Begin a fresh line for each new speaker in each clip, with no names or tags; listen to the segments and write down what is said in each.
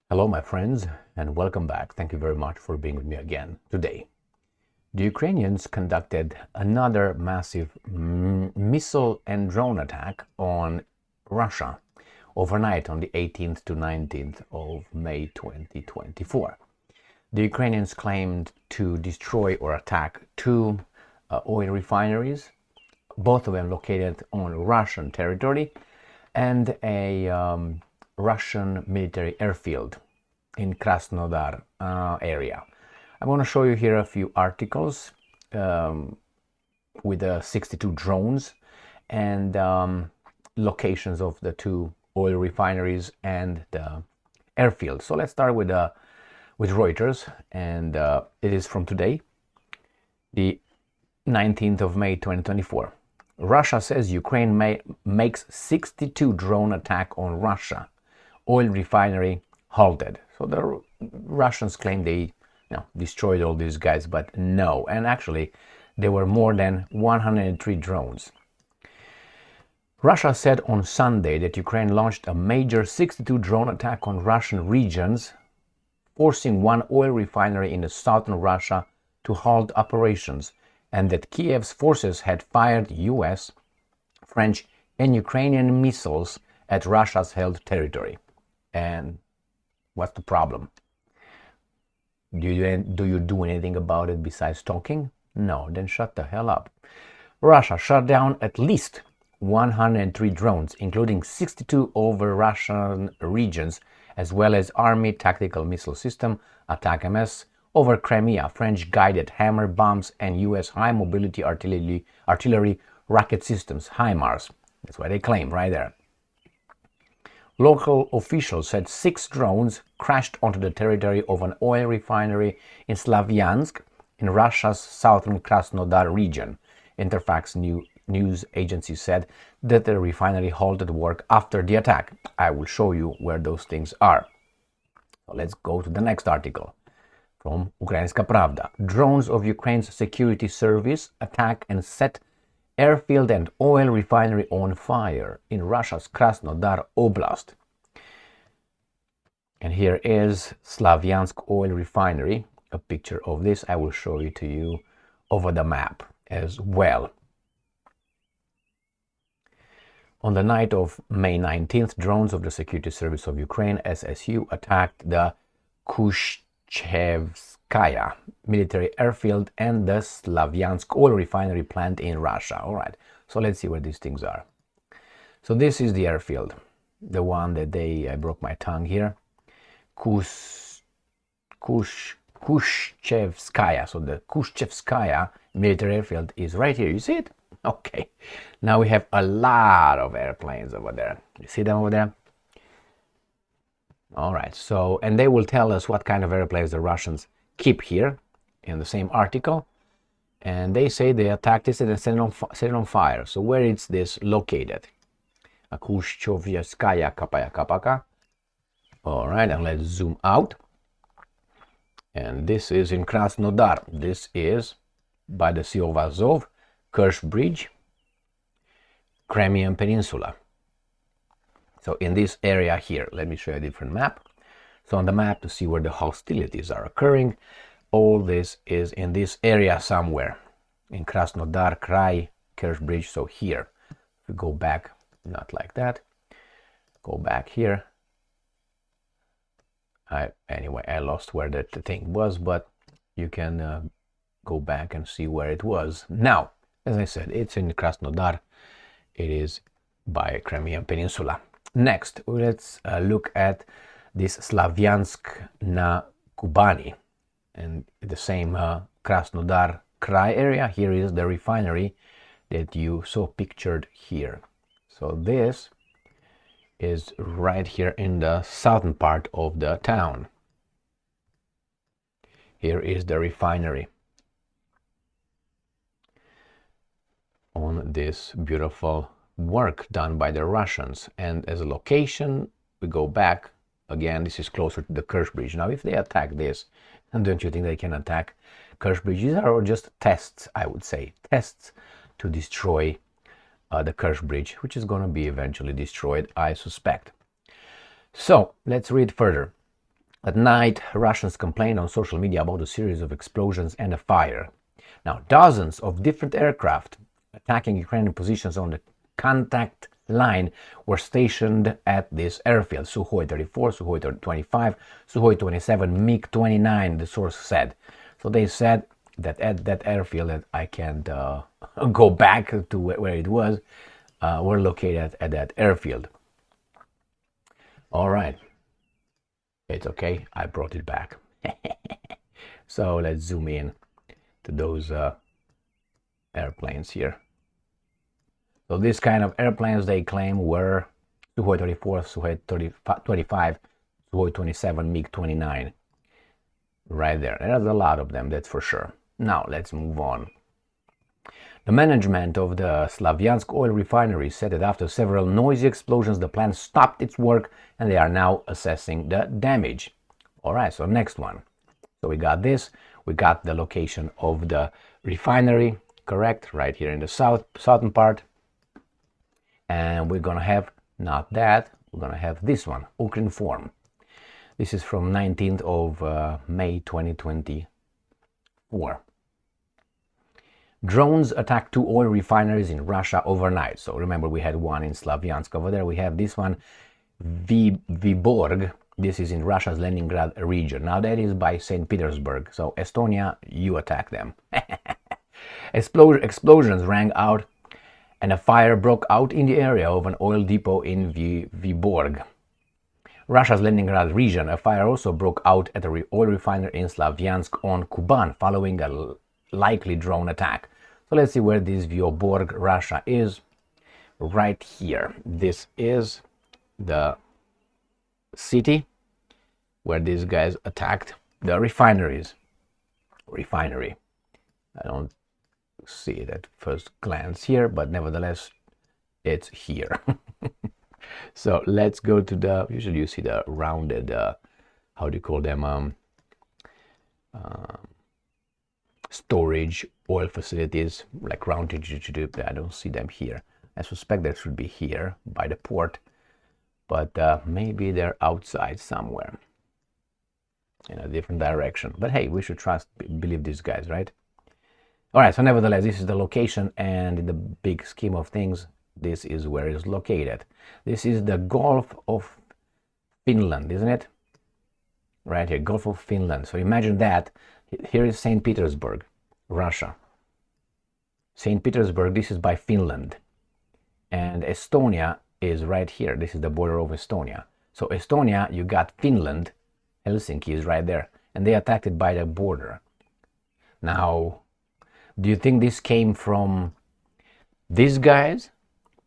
Hello, my friends, and welcome back. Thank you very much for being with me again today. The Ukrainians conducted another massive missile and drone attack on Russia overnight on the 18th to 19th of May 2024. The Ukrainians claimed to destroy or attack two oil refineries, both of them located on Russian territory, and a Russian military airfield in Krasnodar area. I'm going to show you here a few articles with 62 drones and locations of the two oil refineries and the airfield. So let's start with Reuters, and it is from today, the 19th of May 2024. Russia says Ukraine makes 62 drone attack on Russia. Oil refinery halted. So the Russians claim they destroyed all these guys, but no. And actually, there were more than 103 drones. Russia said on Sunday that Ukraine launched a major 62 drone attack on Russian regions, forcing one oil refinery in southern Russia to halt operations, and that Kiev's forces had fired US, French, and Ukrainian missiles at Russia's held territory. And what's the problem? Do you do anything about it besides talking? No, then shut the hell up. Russia shut down at least 103 drones, including 62 over Russian regions, as well as Army Tactical Missile System ATACMS over Crimea, French guided hammer bombs, and US high mobility artillery rocket systems, HIMARS. That's what they claim right there. Local officials said 6 drones crashed onto the territory of an oil refinery in Slavyansk in Russia's southern Krasnodar region. Interfax news agency said that the refinery halted work after the attack. I will show you where those things are. So let's go to the next article from Ukrainska Pravda. Drones of Ukraine's security service attack and set airfield and oil refinery on fire in Russia's Krasnodar Oblast. And here is Slavyansk oil refinery. A picture of this I will show you to you over the map as well. On the night of May 19th, drones of the Security Service of Ukraine, SSU, attacked the Kushchevskaya military airfield and the Slavyansk oil refinery plant in Russia. All right, so let's see where these things are. So this is the airfield, the one that I broke my tongue here. Kushchevskaya. So the Kushchevskaya military airfield is right here. You see it? Okay. Now we have a lot of airplanes over there. You see them over there? All right. So, and they will tell us what kind of airplanes the Russians keep here in the same article. And they say they attacked it and set it on fire. So where is this located? Kushchevskaya Kapaka. All right, and let's zoom out. And this is in Krasnodar. This is by the Sea of Azov, Kerch Bridge, Crimean Peninsula. So in this area here, let me show you a different map. So on the map, to see where the hostilities are occurring, all this is in this area somewhere in Krasnodar Krai, Kerch Bridge. So here, if we go back, not like that, go back here. Anyway, I lost where that thing was, but you can go back and see where it was. Now, as I said, it's in Krasnodar. It is by Crimean Peninsula. Next, let's look at this Slavyansk na Kubani, and the same Krasnodar Krai area. Here is the refinery that you saw pictured here. So this is right here in the southern part of the town. Here is the refinery on this beautiful work done by the Russians. And as a location, we go back again. This is closer to the Kerch Bridge. Now, if they attack this, and don't you think they can attack Kerch Bridge? These are just tests, I would say, tests to destroy the Kerch Bridge, which is going to be eventually destroyed, I suspect. So let's read further. At night, Russians complained on social media about a series of explosions and a fire. Now, dozens of different aircraft attacking Ukrainian positions on the contact line were stationed at this airfield. Sukhoi 34, Sukhoi 25, Sukhoi 27, MiG-29, the source said. So they said that at that airfield, that I can't go back to where it was, were located at that airfield. All right. It's okay, I brought it back. So let's zoom in to those airplanes here. So this kind of airplanes they claim were Sukhoi 34, Sukhoi 25, Sukhoi 27, MiG-29. Right there. There's a lot of them, that's for sure. Now let's move on. The management of the Slavyansk oil refinery said that after several noisy explosions, the plant stopped its work and they are now assessing the damage. All right, so next one. So we got this. We got the location of the refinery, correct, right here in the southern part. And we're going to have, not that, we're going to have this one, Ukrinform. This is from 19th of May 2024. Drones attacked 2 oil refineries in Russia overnight. So remember, we had one in Slavyansk over there. We have this one, Vyborg. This is in Russia's Leningrad region. Now that is by St. Petersburg. So Estonia, you attack them. Explosions rang out and a fire broke out in the area of an oil depot in Vyborg. Russia's Leningrad region, a fire also broke out at an oil refinery in Slavyansk on Kuban following a likely drone attack. So let's see where this Vyborg, Russia is. Right here. This is the city where these guys attacked the refinery. I don't see it at first glance here, but nevertheless, it's here. So let's go to the, usually you see the rounded, how do you call them, storage oil facilities, like rounded. I don't see them here. I suspect they should be here by the port, but maybe they're outside somewhere in a different direction. But hey, we should believe these guys, right? All right, so nevertheless, this is the location, and in the big scheme of things, this is where it's located. This is the Gulf of Finland, isn't it? Right here, Gulf of Finland. So imagine that. Here is St. Petersburg, Russia. St. Petersburg, this is by Finland. And Estonia is right here. This is the border of Estonia. So Estonia, you got Finland. Helsinki is right there. And they attacked it by the border. Now, do you think this came from these guys?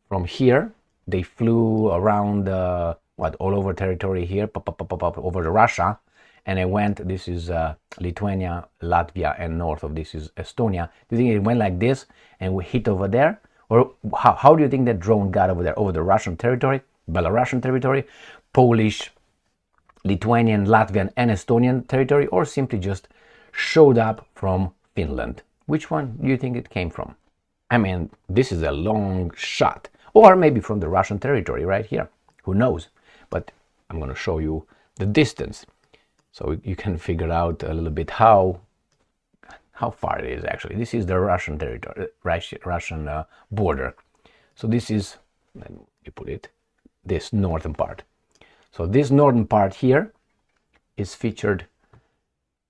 From here? They flew around, all over territory here, over to Russia. And it went, this is Lithuania, Latvia, and north of this is Estonia. Do you think it went like this and we hit over there? Or how do you think that drone got over there? Over the Russian territory, Belarusian territory, Polish, Lithuanian, Latvian, and Estonian territory, or simply just showed up from Finland? Which one do you think it came from? I mean, this is a long shot. Or maybe from the Russian territory right here. Who knows? But I'm going to show you the distance. So you can figure out a little bit how far it is actually. This is the Russian territory, Russian border. So this is, let me put it, this northern part. So this northern part here is featured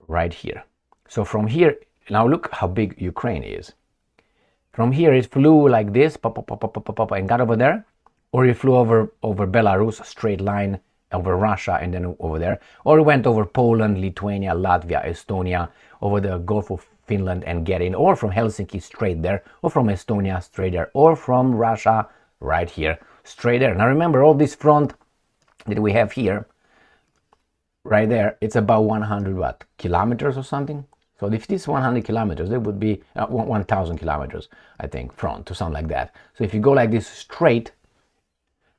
right here. So from here, now look how big Ukraine is. From here it flew like this, and got over there, or it flew over Belarus, straight line, over Russia, and then over there, or it went over Poland, Lithuania, Latvia, Estonia, over the Gulf of Finland and get in, or from Helsinki straight there, or from Estonia straight there, or from Russia right here straight there. Now remember, all this front that we have here, right there, it's about 100 kilometers or something. So if this is 100 kilometers, it would be 1,000 kilometers, I think, front, to something like that. So if you go like this straight,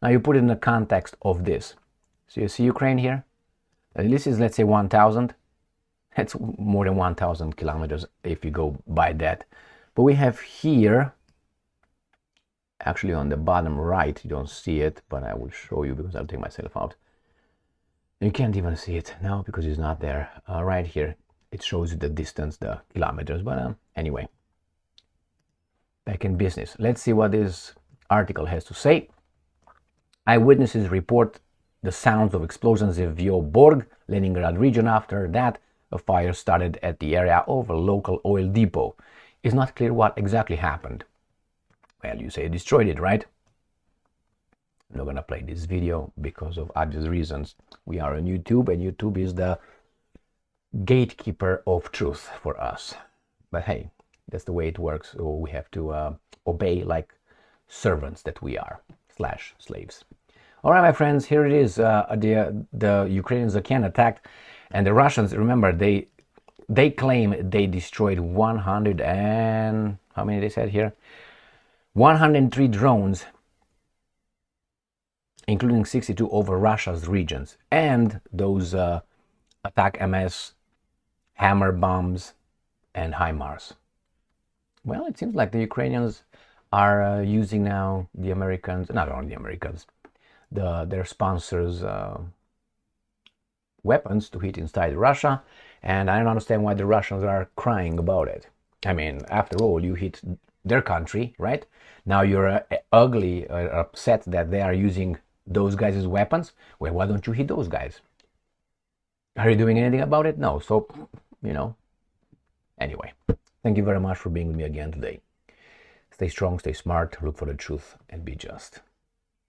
now you put it in the context of this. So you see Ukraine here? This is, let's say, 1,000. That's more than 1,000 kilometers if you go by that. But we have here, actually on the bottom right, you don't see it, but I will show you because I'll take myself out. You can't even see it now because it's not there. Right here, it shows you the distance, the kilometers. But anyway, back in business. Let's see what this article has to say. Eyewitnesses report the sounds of explosions in Vyborg, Leningrad region. After that, a fire started at the area of a local oil depot. It's not clear what exactly happened. Well, you say destroyed it, right? I'm not gonna play this video because of obvious reasons. We are on YouTube, and YouTube is the gatekeeper of truth for us. But hey, that's the way it works. So we have to obey like servants that we are / slaves. All right, my friends, here it is. The Ukrainians again attacked, and the Russians, remember, they claim they destroyed 100 and how many they said here? 103 drones, including 62 over Russia's regions, and those ATACMS, hammer bombs, and HIMARS. Well, it seems like the Ukrainians are using now the Americans, not only the Americans, their sponsors' weapons to hit inside Russia, and I don't understand why the Russians are crying about it. I mean, after all, you hit their country, right? Now you're ugly, upset that they are using those guys as weapons. Well, why don't you hit those guys? Are you doing anything about it? No. So, anyway, thank you very much for being with me again today. Stay strong, stay smart, look for the truth, and be just.